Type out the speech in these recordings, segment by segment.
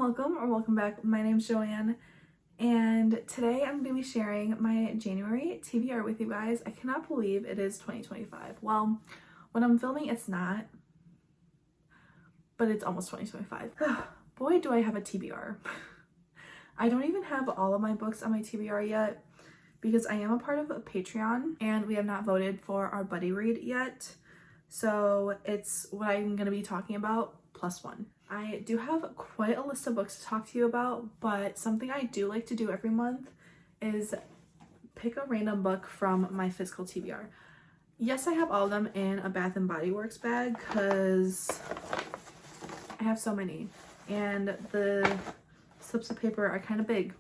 welcome or welcome back. My name's Joanne and today I'm going to be sharing my January TBR with you guys. I cannot believe it is 2025. Well, when I'm filming it's not, but it's almost 2025. Boy, do I have a TBR. I don't even have all of my books on my TBR yet because I am a part of a Patreon and we have not voted for our buddy read yet. So it's what I'm going to be talking about plus one. I do have quite a list of books to talk to you about, but something I do like to do every month is pick a random book from my physical TBR. Yes, I have all of them in a Bath & Body Works bag because I have so many and the slips of paper are kind of big.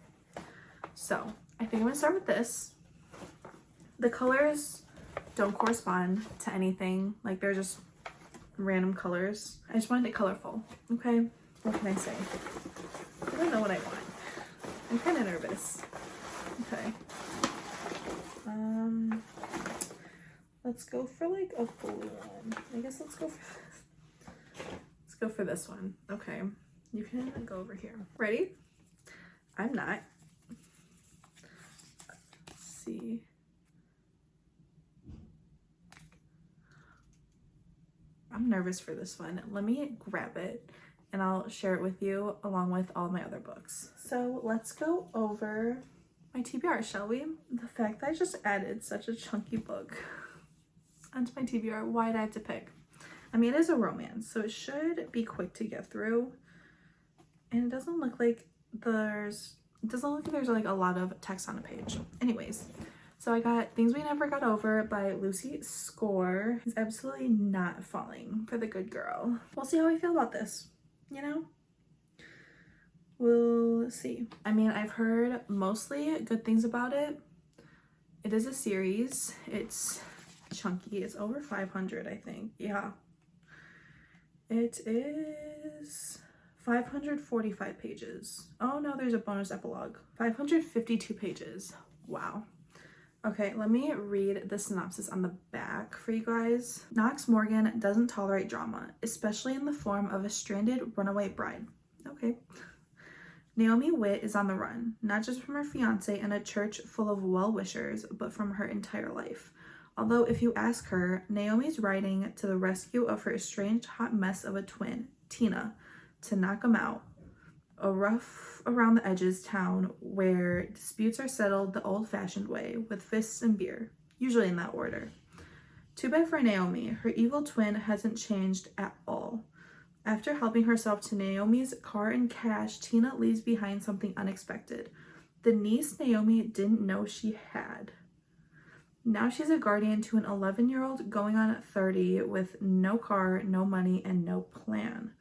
So I think I'm going to start with this. The colors don't correspond to anything, like they're just random colors. I just wanted it colorful. Okay, what can I say? I don't know what I want. I'm kind of nervous. Okay. Let's go for like a blue one. I guess let's go for this one. Okay, you can go over here. Ready? I'm not. Let's see. I'm nervous for this one. Let me grab it and I'll share it with you along with all my other books. So let's go over my TBR, shall we? The fact that I just added such a chunky book onto my TBR, why did I have to pick? I mean, it is a romance, so it should be quick to get through. And it doesn't look like there's like a lot of text on a page. Anyways, so I got Things We Never Got Over by Lucy Score. He's absolutely not falling for the good girl. We'll see how I feel about this, you know? We'll see. I mean, I've heard mostly good things about it. It is a series. It's chunky. It's over 500, I think. Yeah. It is 545 pages. Oh no, there's a bonus epilogue. 552 pages. Wow. Okay, let me read the synopsis on the back for you guys. Knox Morgan doesn't tolerate drama, especially in the form of a stranded runaway bride. Okay. Naomi Witt is on the run, not just from her fiance and a church full of well-wishers, but from her entire life. Although if you ask her, Naomi's riding to the rescue of her estranged hot mess of a twin, Tina, to knock him out. A rough around the edges town where disputes are settled the old-fashioned way, with fists and beer, usually in that order. Too bad for Naomi, her evil twin hasn't changed at all. After helping herself to Naomi's car and cash, Tina leaves behind something unexpected. The niece Naomi didn't know she had. Now she's a guardian to an 11-year-old going on 30 with no car, no money, and no plan.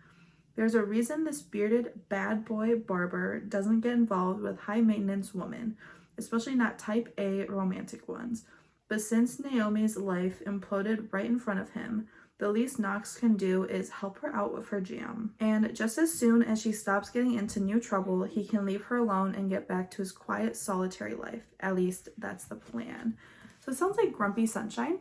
There's a reason this bearded bad boy barber doesn't get involved with high-maintenance women, especially not type A romantic ones. But since Naomi's life imploded right in front of him, the least Knox can do is help her out with her jam. And just as soon as she stops getting into new trouble, he can leave her alone and get back to his quiet, solitary life. At least that's the plan. So it sounds like Grumpy Sunshine.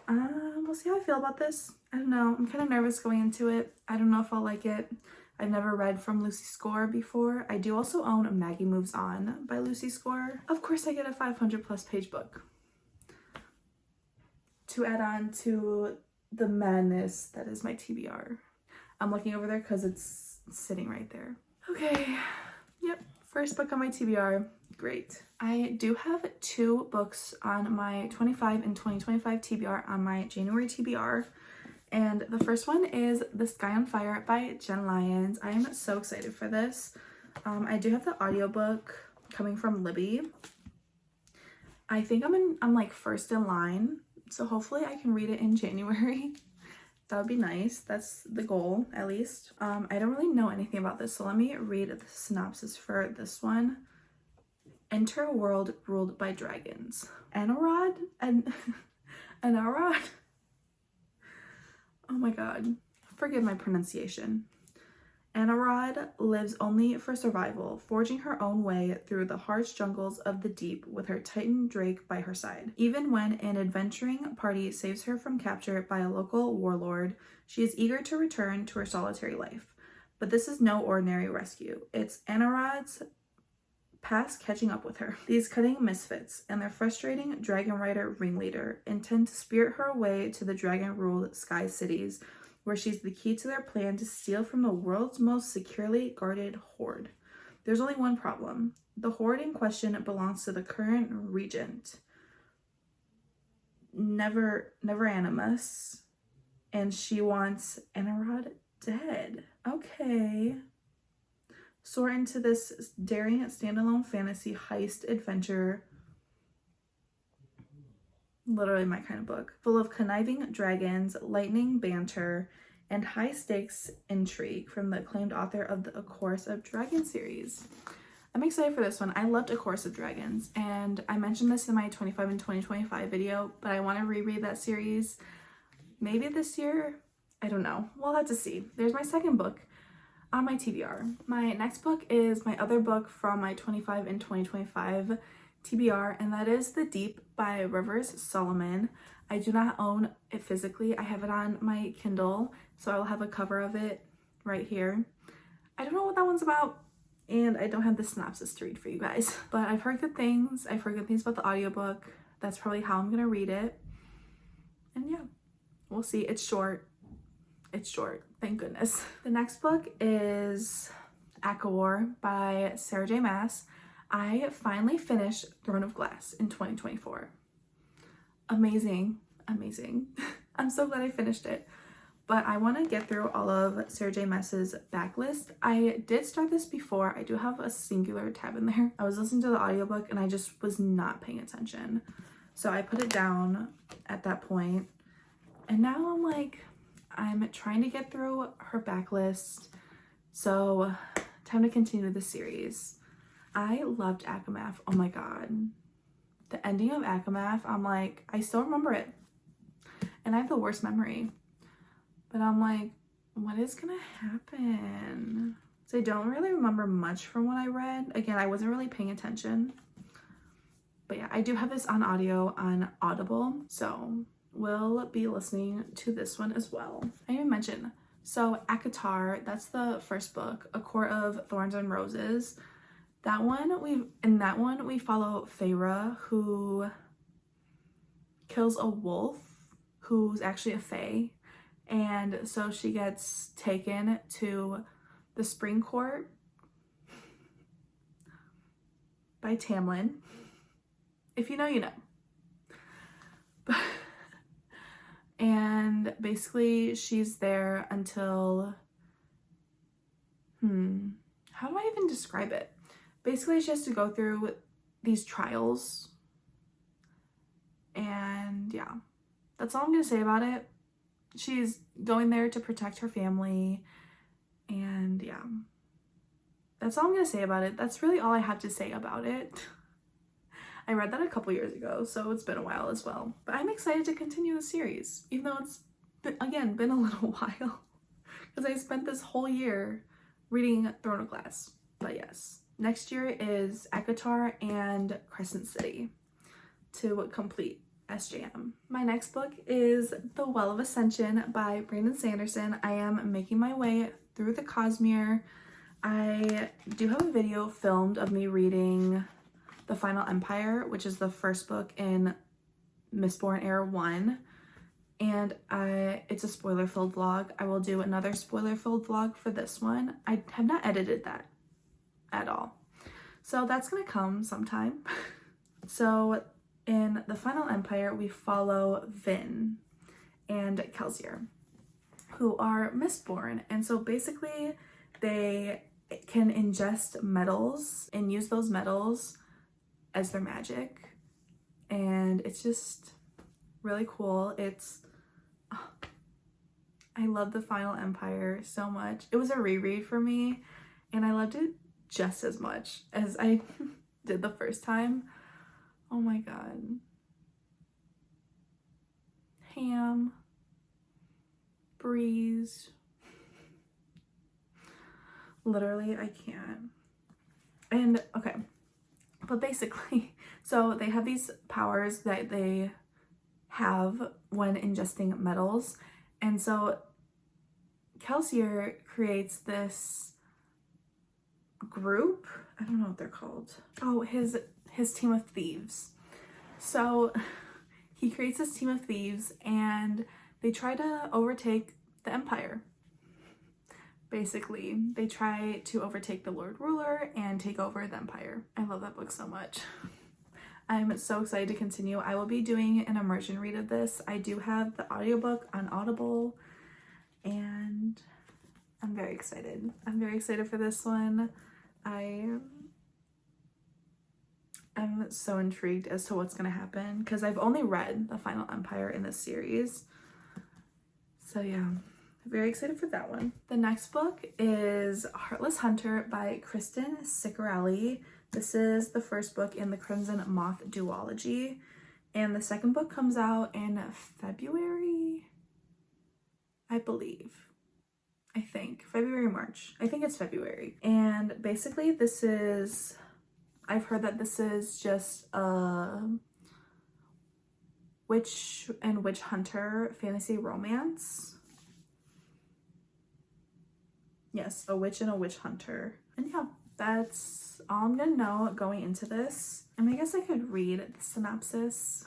We'll see how I feel about this. I don't know. I'm kind of nervous going into it. I don't know if I'll like it. I've never read from Lucy Score before. I do also own Maggie Moves On by Lucy Score. Of course, I get a 500+ page book to add on to the madness that is my TBR. I'm looking over there because it's sitting right there. Okay. Yep. First book on my TBR. Great. I do have 2 books on my 25 and 2025 TBR on my January TBR. And the first one is The Sky on Fire by Jen Lyons. I am so excited for this. I do have the audiobook coming from Libby. I think I'm like first in line, so hopefully I can read it in January. That would be nice. That's the goal, at least. I don't really know anything about this, so let me read the synopsis for this one. Enter a world ruled by dragons. Anarod? Anarod? Oh my god. Forgive my pronunciation. Anarod lives only for survival, forging her own way through the harsh jungles of the deep with her Titan Drake by her side. Even when an adventuring party saves her from capture by a local warlord, she is eager to return to her solitary life. But this is no ordinary rescue. It's Anarad's past catching up with her. These cutting misfits and their frustrating dragon rider ringleader intend to spirit her away to the dragon-ruled Sky Cities, where she's the key to their plan to steal from the world's most securely guarded hoard. There's only one problem. The hoard in question belongs to the current regent, Never Animus, and she wants Anarad dead. Okay. Soar into this daring standalone fantasy heist adventure. Literally my kind of book. Full of conniving dragons, lightning banter, and high-stakes intrigue from the acclaimed author of the A Chorus of Dragons series. I'm excited for this one. I loved A Chorus of Dragons, and I mentioned this in my 25 and 2025 video, but I want to reread that series maybe this year. I don't know. We'll have to see. There's my second book on my TBR. My next book is my other book from my 25 and 2025 TBR, and that is The Deep by Rivers Solomon. I do not own it physically. I have it on my Kindle, so I'll have a cover of it right here. I don't know what that one's about, and I don't have the synopsis to read for you guys, but I've heard good things. I've heard good things about the audiobook. That's probably how I'm gonna read it. And yeah, we'll see. It's short. It's short, thank goodness. The next book is Akawar by Sarah J. Maas. I finally finished Throne of Glass in 2024. Amazing, amazing. I'm so glad I finished it. But I want to get through all of Sarah J. Maas's backlist. I did start this before. I do have a singular tab in there. I was listening to the audiobook and I just was not paying attention. So I put it down at that point. And now I'm like, I'm trying to get through her backlist. So time to continue the series. I loved Akamath. Oh my god. The ending of Akamath, I'm like, I still remember it. And I have the worst memory. But I'm like, what is gonna happen? So I don't really remember much from what I read. Again, I wasn't really paying attention. But yeah, I do have this on audio on Audible. So we'll be listening to this one as well. I didn't mention. So ACOTAR, that's the first book, A Court of Thorns and Roses. That one, we follow Feyre, who kills a wolf who's actually a fae. And so she gets taken to the Spring Court by Tamlin. If you know, you know. And basically she's there until, how do I even describe it? Basically, she has to go through these trials. And yeah, that's all I'm going to say about it. She's going there to protect her family. And yeah, that's all I'm going to say about it. That's really all I have to say about it. I read that a couple years ago, so it's been a while as well. But I'm excited to continue the series, even though it's been a little while. Because I spent this whole year reading Throne of Glass. But yes. Next year is ACOTAR and Crescent City to complete SJM. My next book is The Well of Ascension by Brandon Sanderson. I am making my way through the Cosmere. I do have a video filmed of me reading The Final Empire, which is the first book in Mistborn Era 1. And it's a spoiler-filled vlog. I will do another spoiler-filled vlog for this one. I have not edited that at all. So that's gonna come sometime. So in The Final Empire, we follow Vin and Kelsier, who are Mistborn. And so basically they can ingest metals and use those metals as their magic. And it's just really cool. I love The Final Empire so much. It was a reread for me and I loved it just as much as I did the first time. Oh my god. Ham, Breeze. Literally, I can't. And okay, but basically, so they have these powers that they have when ingesting metals. And so Kelsier creates this group. I don't know what they're called. Oh, his team of thieves. So he creates this team of thieves and they try to overtake the Empire. Basically, they try to overtake the Lord Ruler and take over the Empire. I love that book so much. I'm so excited to continue. I will be doing an immersion read of this. I do have the audiobook on Audible and I'm very excited. I'm very excited for this one. I'm so intrigued as to what's going to happen because I've only read The Final Empire in this series. So yeah. Very excited for that one. The next book is Heartless Hunter by Kristen Ciccarelli. This is the first book in the Crimson Moth duology. And the second book comes out in February, I believe. I think. February, March. I think it's February. And basically this is... I've heard that this is just a witch and witch hunter fantasy romance. Yes, a witch and a witch hunter. And yeah, that's all I'm gonna know going into this. And I guess I could read the synopsis.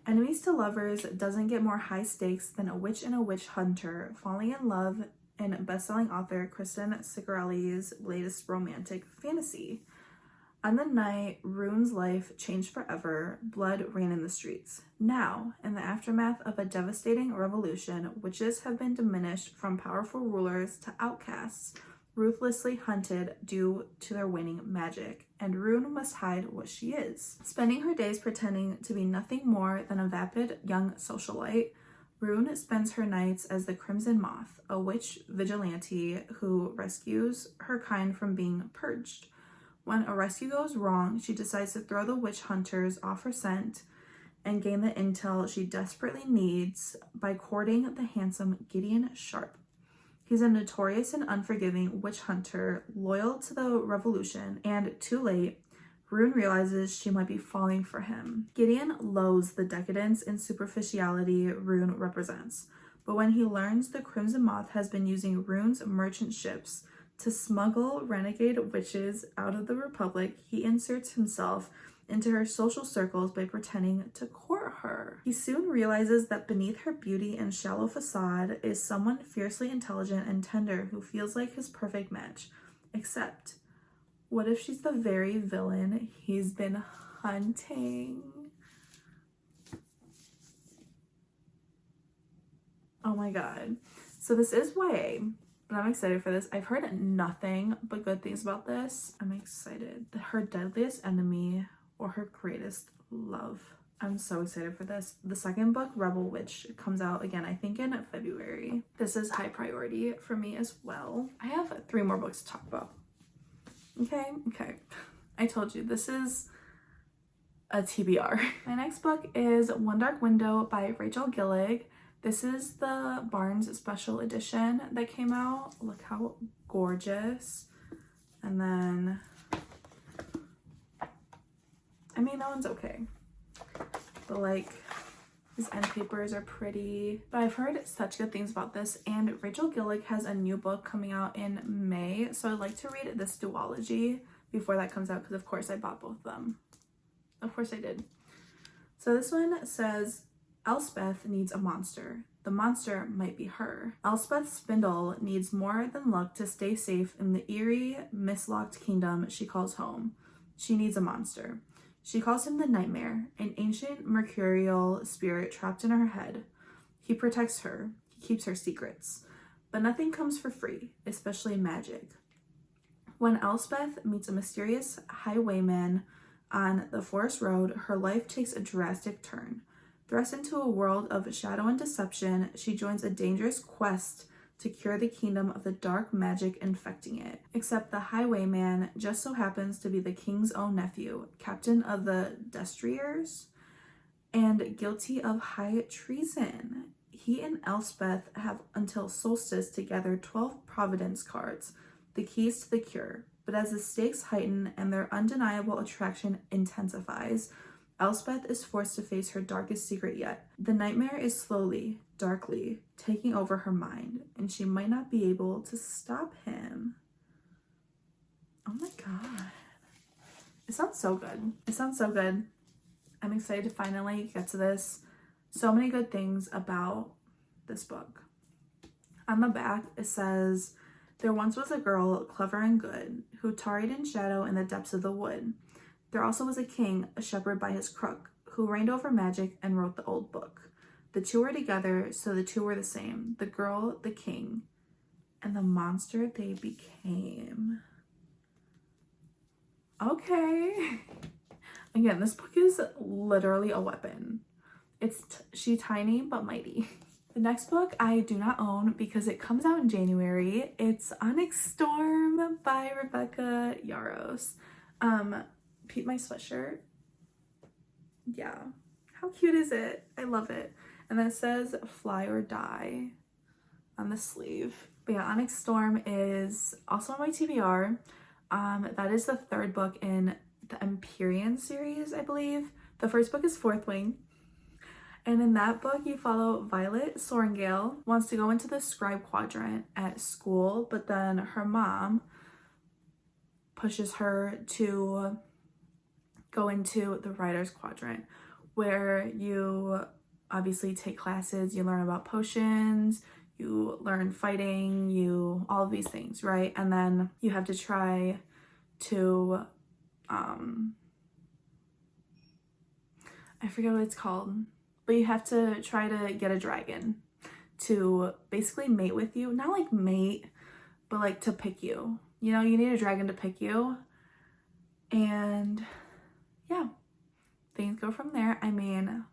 Enemies to lovers doesn't get more high stakes than a witch and a witch hunter falling in love in best-selling author Kristen Ciccarelli's latest romantic fantasy. On the night Rune's life changed forever, blood ran in the streets. Now, in the aftermath of a devastating revolution, witches have been diminished from powerful rulers to outcasts, ruthlessly hunted due to their waning magic, and Rune must hide what she is. Spending her days pretending to be nothing more than a vapid young socialite, Rune spends her nights as the Crimson Moth, a witch vigilante who rescues her kind from being purged. When a rescue goes wrong, she decides to throw the witch hunters off her scent and gain the intel she desperately needs by courting the handsome Gideon Sharp. He's a notorious and unforgiving witch hunter, loyal to the revolution, and too late, Rune realizes she might be falling for him. Gideon loathes the decadence and superficiality Rune represents, but when he learns the Crimson Moth has been using Rune's merchant ships to smuggle renegade witches out of the Republic, he inserts himself into her social circles by pretending to court her. He soon realizes that beneath her beauty and shallow facade is someone fiercely intelligent and tender who feels like his perfect match. Except, what if she's the very villain he's been hunting? Oh my god. So this is YA. But I'm excited for this. I've heard nothing but good things about this. I'm excited. Her deadliest enemy or her greatest love. I'm so excited for this. The second book, Rebel Witch, comes out again, I think in February. This is high priority for me as well. I have 3 more books to talk about. Okay. I told you, this is a TBR. My next book is One Dark Window by Rachel Gillig. This is the Barnes special edition that came out. Look how gorgeous. And then, I mean, that one's okay. But like, these end papers are pretty. But I've heard such good things about this. And Rachel Gillig has a new book coming out in May. So I'd like to read this duology before that comes out because of course I bought both of them. Of course I did. So this one says, Elspeth needs a monster. The monster might be her. Elspeth Spindle needs more than luck to stay safe in the eerie, mislocked kingdom she calls home. She needs a monster. She calls him the Nightmare, an ancient mercurial spirit trapped in her head. He protects her. He keeps her secrets. But nothing comes for free, especially magic. When Elspeth meets a mysterious highwayman on the forest road, her life takes a drastic turn. Thrust into a world of shadow and deception, she joins a dangerous quest to cure the kingdom of the dark magic infecting it. Except the highwayman just so happens to be the king's own nephew, captain of the Destriers, and guilty of high treason. He and Elspeth have until solstice to gather 12 Providence cards, the keys to the cure. But as the stakes heighten and their undeniable attraction intensifies, Elspeth is forced to face her darkest secret yet. The nightmare is slowly, darkly, taking over her mind, and she might not be able to stop him. Oh my god. It sounds so good. It sounds so good. I'm excited to finally get to this. So many good things about this book. On the back, it says, there once was a girl, clever and good, who tarried in shadow in the depths of the wood. There also was a king, a shepherd by his crook, who reigned over magic and wrote the old book. The two were together, so the two were the same. The girl, the king, and the monster they became. Okay. Again, this book is literally a weapon. She tiny but mighty. The next book I do not own because it comes out in January. It's Onyx Storm by Rebecca Yarros. Peep my sweatshirt. Yeah. How cute is it? I love it. And then it says fly or die on the sleeve. But yeah, Onyx Storm is also on my TBR. That is the third book in the Empyrean series, I believe. The first book is Fourth Wing. And in that book, you follow Violet Sorrengail, wants to go into the scribe quadrant at school, but then her mom pushes her to go into the writer's quadrant, where you obviously take classes, you learn about potions, you learn fighting, all of these things, right? And then you have to try to, I forget what it's called, but you have to try to get a dragon to basically mate with you. Not like mate, but like to pick you. You know, you need a dragon to pick you. And yeah, things go from there. I mean,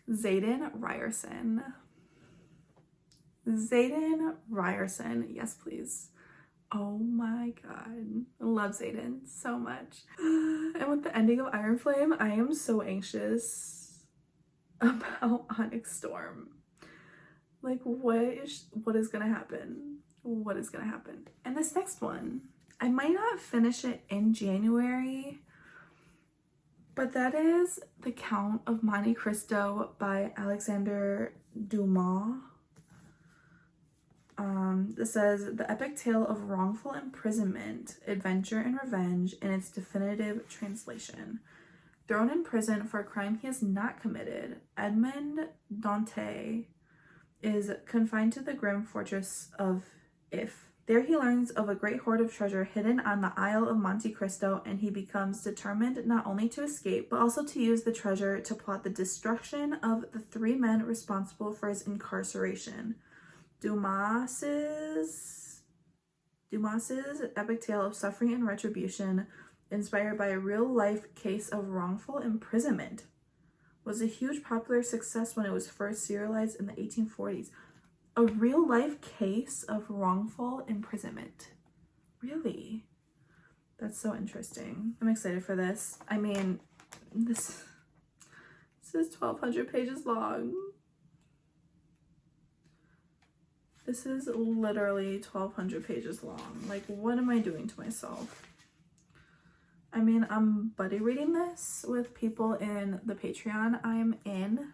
Xaden Ryerson, yes please. Oh my god, I love Xaden so much. And with the ending of Iron Flame, I am so anxious about Onyx Storm. Like, what is gonna happen? What is gonna happen? And this next one, I might not finish it in January, but that is The Count of Monte Cristo by Alexander Dumas. This says, the epic tale of wrongful imprisonment, adventure, and revenge in its definitive translation. Thrown in prison for a crime he has not committed, Edmond Dante is confined to the grim fortress of If. There he learns of a great hoard of treasure hidden on the Isle of Monte Cristo, and he becomes determined not only to escape, but also to use the treasure to plot the destruction of the three men responsible for his incarceration. Dumas's epic tale of suffering and retribution, inspired by a real-life case of wrongful imprisonment, was a huge popular success when it was first serialized in the 1840s. A real-life case of wrongful imprisonment. Really? That's so interesting. I'm excited for this. I mean, this is 1,200 pages long. This is literally 1,200 pages long. Like, what am I doing to myself? I mean, I'm buddy reading this with people in the Patreon I'm in.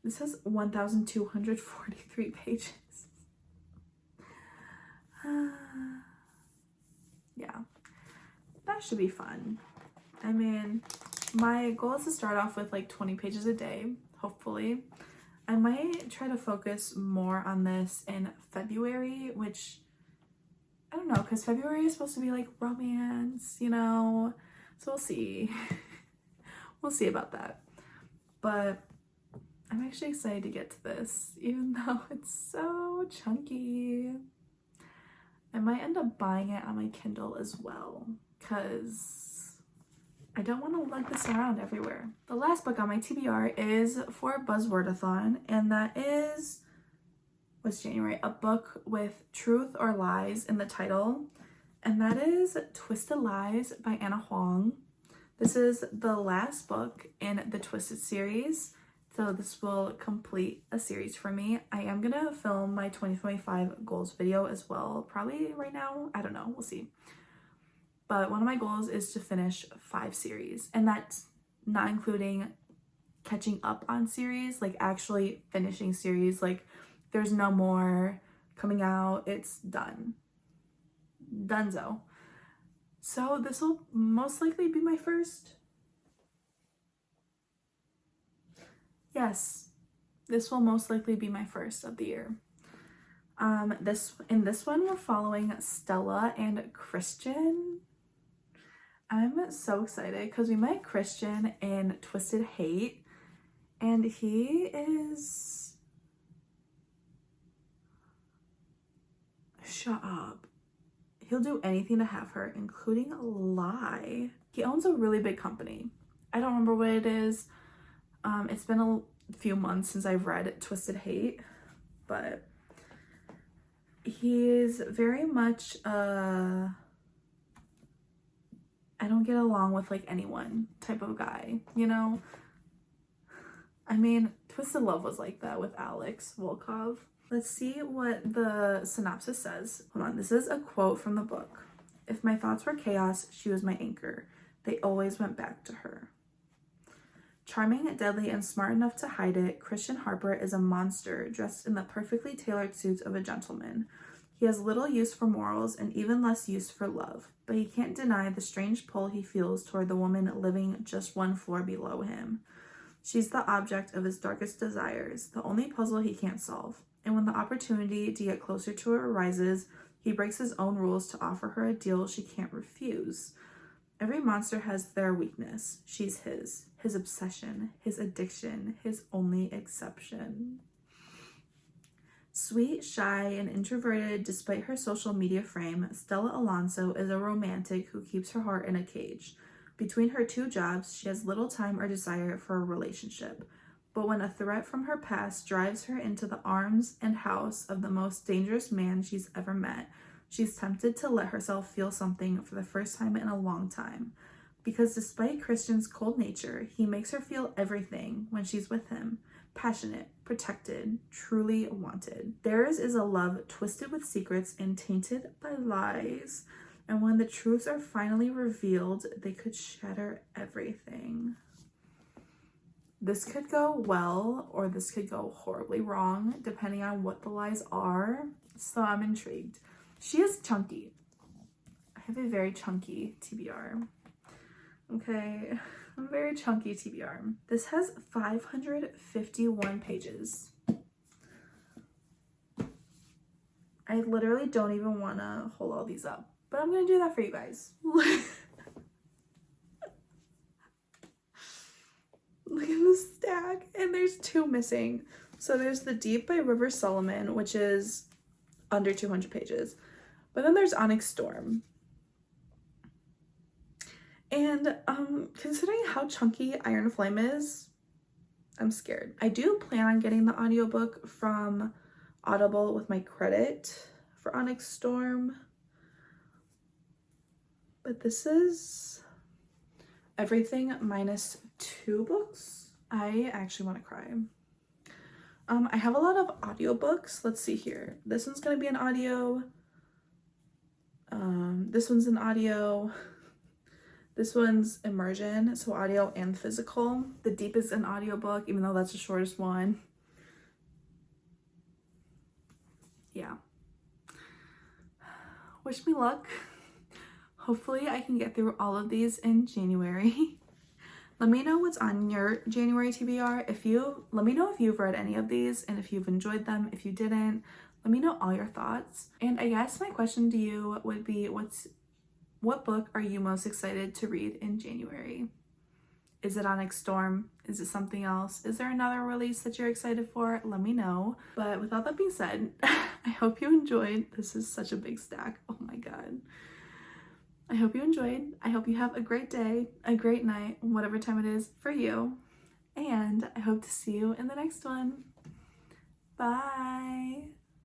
This has 1,243 pages. Yeah, that should be fun. I mean, my goal is to start off with like 20 pages a day, hopefully. I might try to focus more on this in February, which I don't know, because February is supposed to be like romance, you know, so we'll see. We'll see about that. But I'm actually excited to get to this, even though it's so chunky. I might end up buying it on my Kindle as well, because I don't want to lug this around everywhere. The last book on my TBR is for Buzzwordathon, and that is, what's January? A book with truth or lies in the title, and that is Twisted Lies by Anna Huang. This is the last book in the Twisted series, so this will complete a series for me. I am gonna film my 2025 goals video as well, probably right now. I don't know, we'll see. But one of my goals is to finish 5 series, and that's not including catching up on series, like actually finishing series. Like there's no more coming out, it's done. Dunzo. So this will most likely be my first. Yes, this will most likely be my first of the year. In this one we're following Stella and Christian. I'm so excited because we met Christian in Twisted Hate, and he is... Shut up. He'll do anything to have her, including lie. He owns a really big company. I don't remember what it is. It's been a few months since I've read Twisted Hate, but he's very much I don't get along with like anyone type of guy, you know? I mean, Twisted Love was like that with Alex Volkov. Let's see what the synopsis says. Hold on, this is a quote from the book. If my thoughts were chaos, she was my anchor. They always went back to her. Charming, deadly, and smart enough to hide it, Christian Harper is a monster dressed in the perfectly tailored suits of a gentleman. He has little use for morals and even less use for love, but he can't deny the strange pull he feels toward the woman living just one floor below him. She's the object of his darkest desires, the only puzzle he can't solve. And when the opportunity to get closer to her arises, he breaks his own rules to offer her a deal she can't refuse. Every monster has their weakness. She's his obsession, his addiction, his only exception. Sweet, shy, and introverted despite her social media frame, Stella Alonso is a romantic who keeps her heart in a cage. Between her two jobs, she has little time or desire for a relationship. But when a threat from her past drives her into the arms and house of the most dangerous man she's ever met, she's tempted to let herself feel something for the first time in a long time. Because despite Christian's cold nature, he makes her feel everything when she's with him. Passionate, protected, truly wanted. Theirs is a love twisted with secrets and tainted by lies. And when the truths are finally revealed, they could shatter everything. This could go well, or this could go horribly wrong, depending on what the lies are. So I'm intrigued. She is chunky. I have a very chunky TBR. Okay, I'm very chunky TBR. This has 551 pages. I literally don't even want to hold all these up, but I'm going to do that for you guys. Look at this stack, and there's two missing. So there's The Deep by River Solomon, which is under 200 pages. But then there's Onyx Storm. And considering how chunky Iron Flame is, I'm scared. I do plan on getting the audiobook from Audible with my credit for Onyx Storm. But this is everything minus 2 books. I actually want to cry. I have a lot of audiobooks. Let's see here. This one's going to be an audio. This one's an audio. This one's immersion, so audio and physical. The Deep is an audiobook, even though that's the shortest one. Yeah. Wish me luck. Hopefully I can get through all of these in January. Let me know what's on your January TBR. Let me know if you've read any of these and if you've enjoyed them. If you didn't, let me know all your thoughts. And I guess my question to you would be, what book are you most excited to read in January? Is it Onyx Storm? Is it something else? Is there another release that you're excited for? Let me know. But without that being said, I hope you enjoyed. This is such a big stack. Oh my God. I hope you enjoyed. I hope you have a great day, a great night, whatever time it is for you. And I hope to see you in the next one. Bye.